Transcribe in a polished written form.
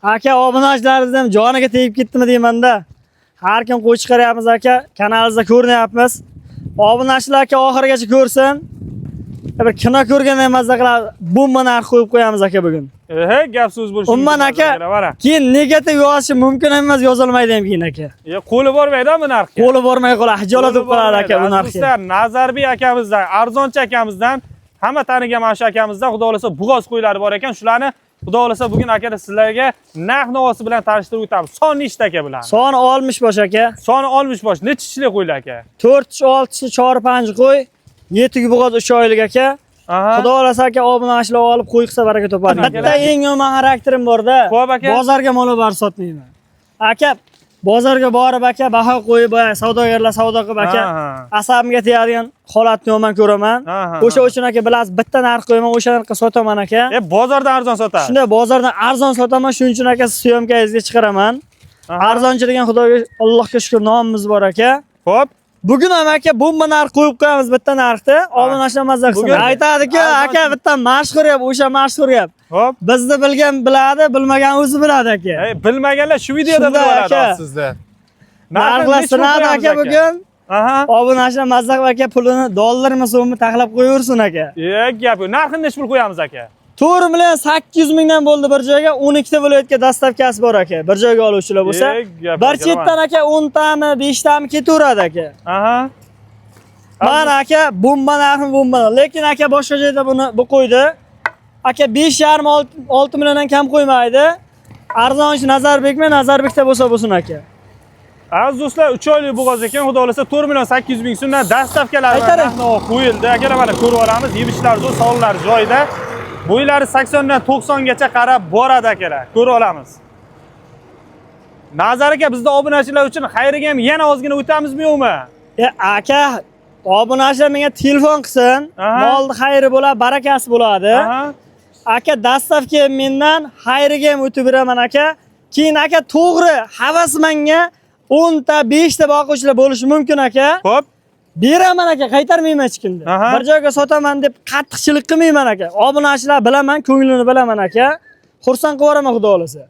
Aka, obunachilarimiz ham joniga tegib ketdimi deymanda. Har kim qo'y chiqaryapmiz aka, kanalingizda ko'rinyapmiz. Obunachilar aka oxirigacha ko'rsin. Bir kino ko'rganda mazza qiladi. Bomba narx qo'yib qo'yamiz aka bugun. Gap so'z bo'lishi. Umman aka, keyin negativ yozishi mumkin emas, yozolmaydi ham keyin aka. Qo'li bormaydi bu narxga. Qo'li bormay qoladi, hijolat bo'lib qoladi aka bu narxga. Do'stlar, Nazarbek akamizdan, arzonchi akamizdan, hamma tanigan mana shu akamizdan xudo xolasa bug'oz qo'ylari bor ekan. Shularni xudo xolasa bugun aka sizlarga narx-navosi bilan tanishtirib o'tamiz. Soni nechta aka bular? Soni 60 bosh aka. Soni 60 bosh. Necha ishli qo'ylar aka? 4-6 chori panji qo'y. 7 bug'oz 3 oylik aka. Xudo xolasa aka obunachilar olib qo'y qilsa baraka topadi. Bitta eng yomon xarakterim bor-da. Bozorga mol olib sotmayman. Aka, bozorga borib aka baho qo'yib, savdogarlar savdo qilib aka, asabimga tegadigan holatni yomon ko'raman. O'sha uchun aka bilasiz, bitta narx qo'yaman, o'sha narxga sotaman aka. Bozordan arzon sotasiz. Shunday bozordan arzon sotaman, shuning uchun aka syomkangizga chiqaraman. Arzonchi degan Xudoga Allohga shukr nomimiz bor aka. Xo'p. Bugun ham aka bomba narx qo'yib qo'yamiz bitta narxda. Obunachilar mazza qilsin. Aytadi-ku, aka bitta mashhur gap, o'sha mashhur gap. Xo'p. Bizni bilgan biladi, bilmagan o'zi biladi aka. Bilmaganlar shu videoda bilib oladi sizda. Narxlar sinadi aka bugun. Obunachilar mazza qilib aka pulini dollarmi so'mmi taxlab qo'yaversin aka. Gap yo'q. Narxini necha pul qo'yamiz aka? 4 million 800 mingdan bo'ldi bir joyga, 12 ta viloyatga dastavkasi bor aka. Bir joyga oluvchilar bo'lsa, bir chetdan aka 10 tami, 5 tami ketaveradi aka. Mana aka bomba narxi bomba. Lekin aka boshqa joyda buni bu qo'ydi. Aka 5,5-6 milliondan kam qo'ymaydi. Arzonchi Nazarbekmi? Nazarbekda bo'lsa bo'lsin aka. Aziz do'stlar, 3 oylik bug'oz ekan, xudo xolasa 4 million 800 ming so'mdan dastavkalar qo'yildi. Akalar mana ko'rib olamiz, yemishlar zo'r, sog'liqlar joyida. Bo'ylari 80 dan 90 gacha qarab boradi akalar. Ko'rib olamiz. Nazar aka, bizda obunachilar uchun xayriga ham yana ozgina o'tamizmi yo'qmi? Aka, obunachilar menga telefon qilsin. Molni xayri bo'ladi, barakasi bo'ladi. Aka, dastavka mendan xayriga ham o'tib beraman aka. Keyin aka to'g'ri havasmanga 10 ta, 5 ta boquvchilar bo'lishi mumkin aka. Xo'p. Beraman aka, qaytarmayman hech kimni. Bir joyga sotaman deb qattiqchilik qilmayman aka. Obunachilar bilaman, ko'nglini bilaman aka. Xursand qilib yuboraman xudo xolasa.